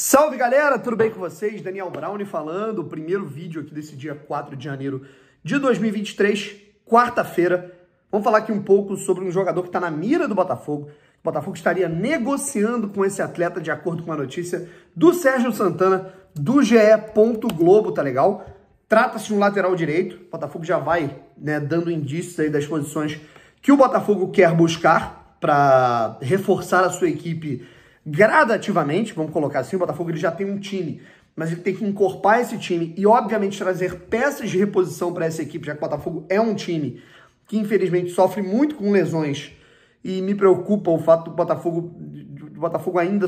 Salve galera, tudo bem com vocês? Daniel Browne falando, o primeiro vídeo aqui desse dia 4 de janeiro de 2023, quarta-feira. Vamos falar aqui um pouco sobre um jogador que está na mira do Botafogo. O Botafogo estaria negociando com esse atleta de acordo com a notícia do Sérgio Santana, do GE. Globo, tá legal? Trata-se de um lateral direito. O Botafogo já vai, dando indícios aí das posições que o Botafogo quer buscar para reforçar a sua equipe gradativamente, vamos colocar assim. O Botafogo ele já tem um time, mas ele tem que encorpar esse time e, obviamente, trazer peças de reposição para essa equipe, já que o Botafogo é um time que, infelizmente, sofre muito com lesões e me preocupa o fato do Botafogo ainda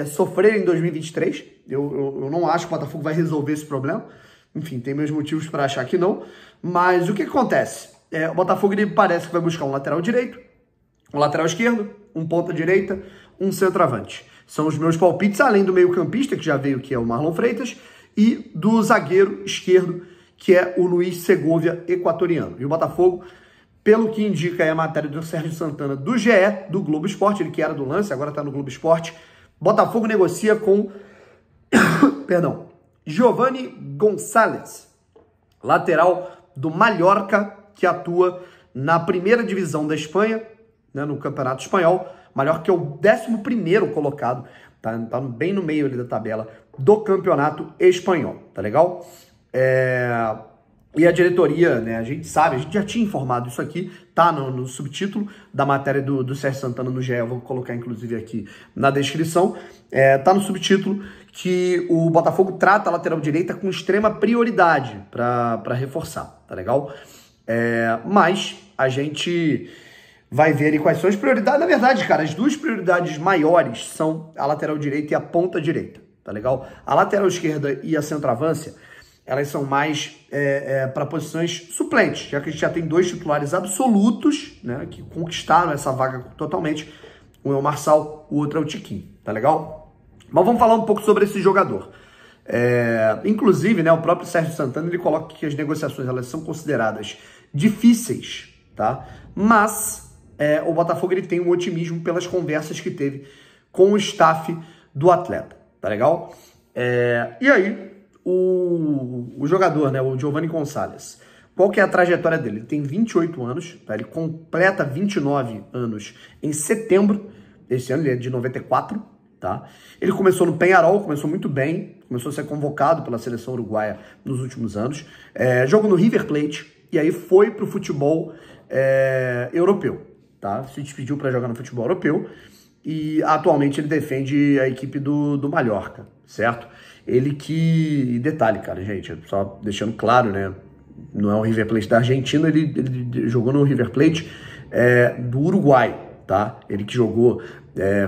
sofrer em 2023. Eu não acho que o Botafogo vai resolver esse problema. Enfim, tem meus motivos para achar que não. Mas o que acontece? O Botafogo ele parece que vai buscar um lateral direito, um lateral esquerdo, um ponta direita, um centroavante. São os meus palpites, além do meio-campista, que já veio, que é o Marlon Freitas, e do zagueiro esquerdo, que é o Luiz Segovia, equatoriano. E o Botafogo, pelo que indica a matéria do Sérgio Santana, do GE, do Globo Esporte, ele que era do Lance, agora está no Globo Esporte, Botafogo negocia com Giovanni Gonçalves, lateral do Mallorca, que atua na primeira divisão da Espanha, no Campeonato Espanhol. Mallorca que é o 11º colocado, tá bem no meio ali da tabela do Campeonato Espanhol, tá legal? E a diretoria, a gente sabe, a gente já tinha informado isso aqui, tá no subtítulo da matéria do Sérgio Santana no GE, eu vou colocar inclusive aqui na descrição, tá no subtítulo que o Botafogo trata a lateral direita com extrema prioridade para reforçar, tá legal? Mas a gente vai ver aí quais são as prioridades. Na verdade, cara, as duas prioridades maiores são a lateral direita e a ponta direita, tá legal? A lateral esquerda e a centroavância, elas são mais para posições suplentes, já que a gente já tem dois titulares absolutos, que conquistaram essa vaga totalmente. Um é o Marçal, o outro é o Tiquinho, tá legal? Mas vamos falar um pouco sobre esse jogador. Inclusive, o próprio Sérgio Santana, ele coloca que as negociações elas são consideradas difíceis, tá? Mas o Botafogo ele tem um otimismo pelas conversas que teve com o staff do atleta, tá legal? E aí, o jogador, o Giovanni Gonçalves, qual que é a trajetória dele? Ele tem 28 anos, tá? Ele completa 29 anos em setembro desse ano, ele é de 94, tá? Ele começou no Peñarol, começou muito bem, começou a ser convocado pela seleção uruguaia nos últimos anos, jogou no River Plate e aí foi para o futebol europeu. Tá? Se despediu para jogar no futebol europeu e atualmente ele defende a equipe do Mallorca, certo? Ele que... Detalhe, cara, gente, só deixando claro, não é o River Plate da Argentina, ele jogou no River Plate do Uruguai, tá? Ele que jogou,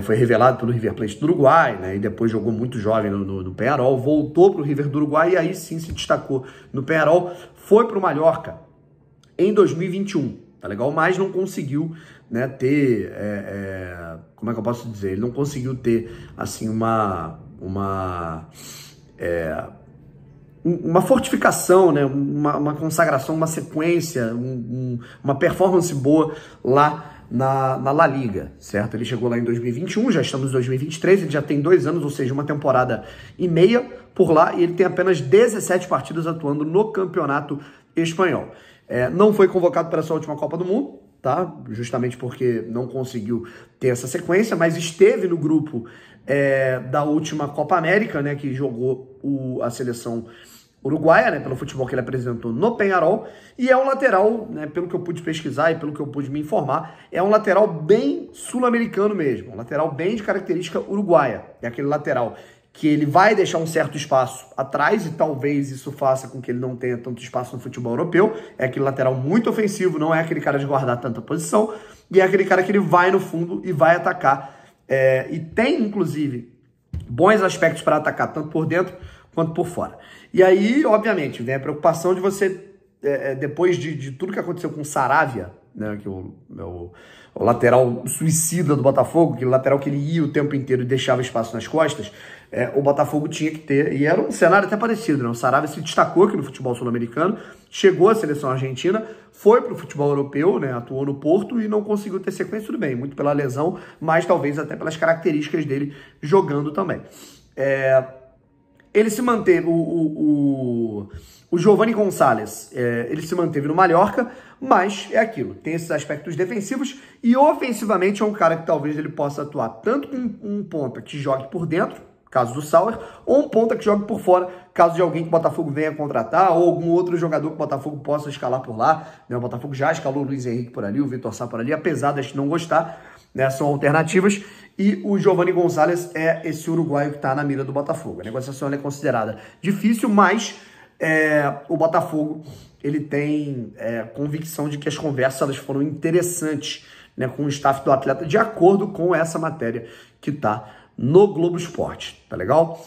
foi revelado pelo River Plate do Uruguai, e depois jogou muito jovem no Peñarol, voltou para o River do Uruguai e aí sim se destacou no Peñarol, foi para o Mallorca em 2021. Tá legal? Mas não conseguiu ter, como é que eu posso dizer? Ele não conseguiu ter, assim, uma fortificação, uma consagração, uma sequência, uma performance boa lá na La Liga, certo? Ele chegou lá em 2021, já estamos em 2023, ele já tem 2 anos, ou seja, uma temporada e meia por lá, e ele tem apenas 17 partidas atuando no Campeonato Espanhol. Não foi convocado para essa última Copa do Mundo, tá? Justamente porque não conseguiu ter essa sequência, mas esteve no grupo da última Copa América, que jogou a seleção uruguaia, pelo futebol que ele apresentou no Peñarol, e é um lateral, pelo que eu pude pesquisar e pelo que eu pude me informar, é um lateral bem sul-americano mesmo, um lateral bem de característica uruguaia, é aquele lateral que ele vai deixar um certo espaço atrás e talvez isso faça com que ele não tenha tanto espaço no futebol europeu. É aquele lateral muito ofensivo, não é aquele cara de guardar tanta posição, e é aquele cara que ele vai no fundo e vai atacar. E tem, inclusive, bons aspectos para atacar, tanto por dentro quanto por fora. E aí, obviamente, vem a preocupação de você, depois de tudo que aconteceu com o Saravia, que o lateral suicida do Botafogo, aquele lateral que ele ia o tempo inteiro e deixava espaço nas costas, o Botafogo tinha que ter, e era um cenário até parecido, O Saravia se destacou aqui no futebol sul-americano, chegou à seleção argentina, foi para o futebol europeu, atuou no Porto e não conseguiu ter sequência, tudo bem, muito pela lesão, mas talvez até pelas características dele jogando também. ele se manteve, o Giovanni Gonçalves, ele se manteve no Mallorca, mas é aquilo, tem esses aspectos defensivos e ofensivamente é um cara que talvez ele possa atuar tanto com um ponta que jogue por dentro, caso do Sauer, ou um ponta que jogue por fora, caso de alguém que o Botafogo venha contratar, ou algum outro jogador que o Botafogo possa escalar por lá, né? O Botafogo já escalou o Luiz Henrique por ali, o Vitor Sá por ali, apesar de não gostar, né? São alternativas, e o Giovanni Gonçalves é esse uruguaio que está na mira do Botafogo. A negociação é considerada difícil, mas o Botafogo ele tem convicção de que as conversas elas foram interessantes, né, com o staff do atleta, de acordo com essa matéria que está no Globo Esporte, tá legal?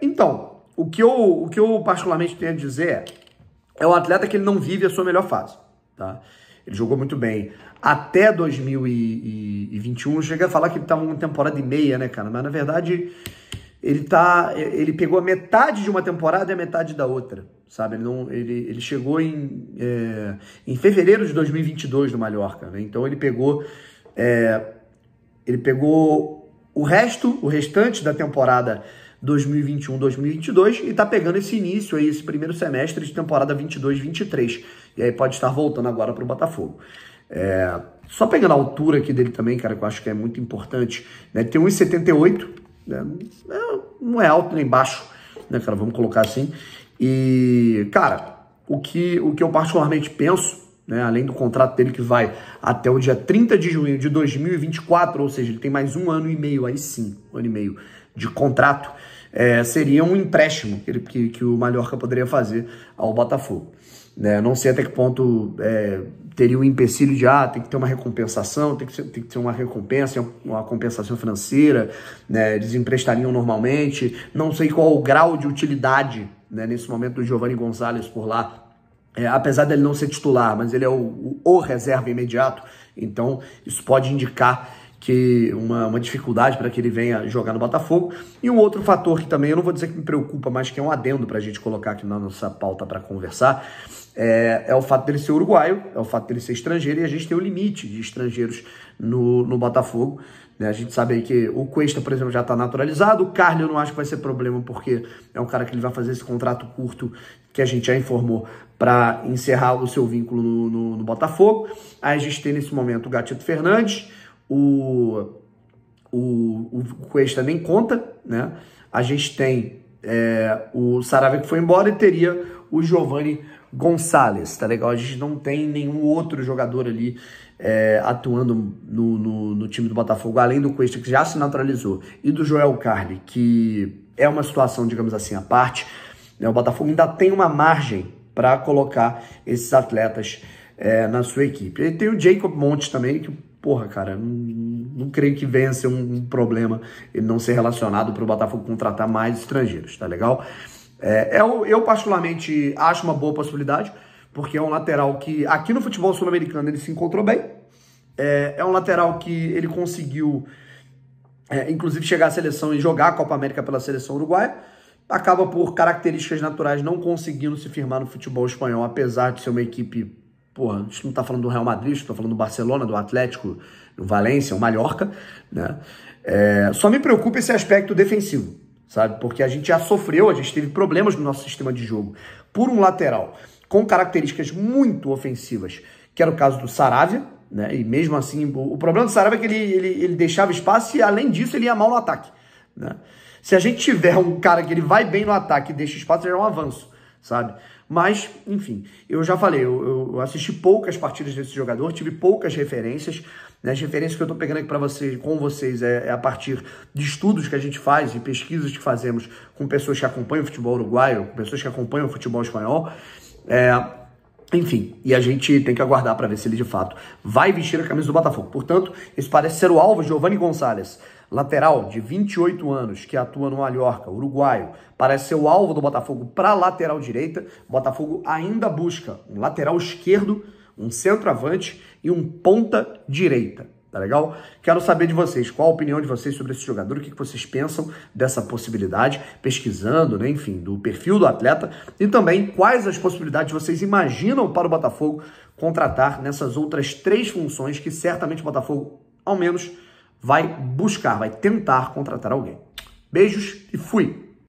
Então, o que eu particularmente tenho a dizer é o atleta que ele não vive a sua melhor fase, tá? Ele jogou muito bem até 2021, eu cheguei a falar que ele estava uma temporada e meia, né, cara? Mas, na verdade, ele pegou a metade de uma temporada e a metade da outra, sabe? Ele chegou em fevereiro de 2022 no Mallorca, né? Então, ele pegou o restante da temporada 2021-2022 e tá pegando esse início aí, esse primeiro semestre de temporada 22-23. E aí pode estar voltando agora pro Botafogo. Só pegando a altura aqui dele também, cara, que eu acho que é muito importante, né? Ele tem 1,78, né? Não é alto nem baixo, né, cara? Vamos colocar assim. E, cara, o que eu particularmente penso, né, além do contrato dele que vai até o dia 30 de junho de 2024, ou seja, ele tem mais 1 ano e meio, aí sim, 1 ano e meio de contrato, seria um empréstimo que o Mallorca poderia fazer ao Botafogo. Né? Não sei até que ponto teria o empecilho de tem que ter uma recompensação, tem que ter uma recompensa, uma compensação financeira, né? Eles emprestariam normalmente, não sei qual o grau de utilidade, né, nesse momento do Giovanni Gonçalves por lá, apesar dele não ser titular, mas ele é o reserva imediato, então isso pode indicar que uma dificuldade para que ele venha jogar no Botafogo. E um outro fator que também, eu não vou dizer que me preocupa, mas que é um adendo para a gente colocar aqui na nossa pauta para conversar, é o fato dele ser uruguaio, é o fato dele ser estrangeiro, e a gente tem um limite de estrangeiros no Botafogo. Né? A gente sabe aí que o Cuesta, por exemplo, já está naturalizado, o Carly eu não acho que vai ser problema, porque é um cara que ele vai fazer esse contrato curto, que a gente já informou, para encerrar o seu vínculo no Botafogo. Aí a gente tem nesse momento o Gatito Fernandes, o Cuesta nem conta, né? A gente tem o Saravia que foi embora e teria o Giovanni Gonçalves, tá legal? A gente não tem nenhum outro jogador ali atuando no time do Botafogo, além do Cuesta, que já se naturalizou, e do Joel Carli, que é uma situação, digamos assim, à parte, né? O Botafogo ainda tem uma margem para colocar esses atletas na sua equipe. E tem o Jacob Montes também, que, porra, cara, não creio que venha a ser um problema ele não ser relacionado para o Botafogo contratar mais estrangeiros, tá legal? Eu particularmente acho uma boa possibilidade, porque é um lateral que aqui no futebol sul-americano ele se encontrou bem, é um lateral que ele conseguiu, inclusive, chegar à seleção e jogar a Copa América pela seleção uruguaia, acaba por características naturais não conseguindo se firmar no futebol espanhol, apesar de ser uma equipe, porra, a gente não tá falando do Real Madrid, a gente tá falando do Barcelona, do Atlético, do Valência, o Mallorca, né? Só me preocupa esse aspecto defensivo, sabe? Porque a gente já sofreu, a gente teve problemas no nosso sistema de jogo por um lateral com características muito ofensivas, que era o caso do Saravia, né? E mesmo assim, o problema do Saravia é que ele deixava espaço e, além disso, ele ia mal no ataque, né? Se a gente tiver um cara que ele vai bem no ataque e deixa espaço, já é um avanço, sabe? Mas, enfim, eu já falei, eu assisti poucas partidas desse jogador, tive poucas referências, né? As referências que eu tô pegando aqui com vocês é a partir de estudos que a gente faz e pesquisas que fazemos com pessoas que acompanham o futebol uruguaio, com pessoas que acompanham o futebol espanhol, enfim, e a gente tem que aguardar para ver se ele de fato vai vestir a camisa do Botafogo. Portanto, esse parece ser o alvo. Giovanni Gonçalves, lateral de 28 anos, que atua no Mallorca, uruguaio, parece ser o alvo do Botafogo para lateral direita. O Botafogo ainda busca um lateral esquerdo, um centroavante e um ponta direita. Tá legal? Quero saber de vocês, qual a opinião de vocês sobre esse jogador, o que vocês pensam dessa possibilidade, pesquisando, né, enfim, do perfil do atleta, e também quais as possibilidades vocês imaginam para o Botafogo contratar nessas outras 3 funções que certamente o Botafogo, ao menos, vai buscar, vai tentar contratar alguém. Beijos e fui!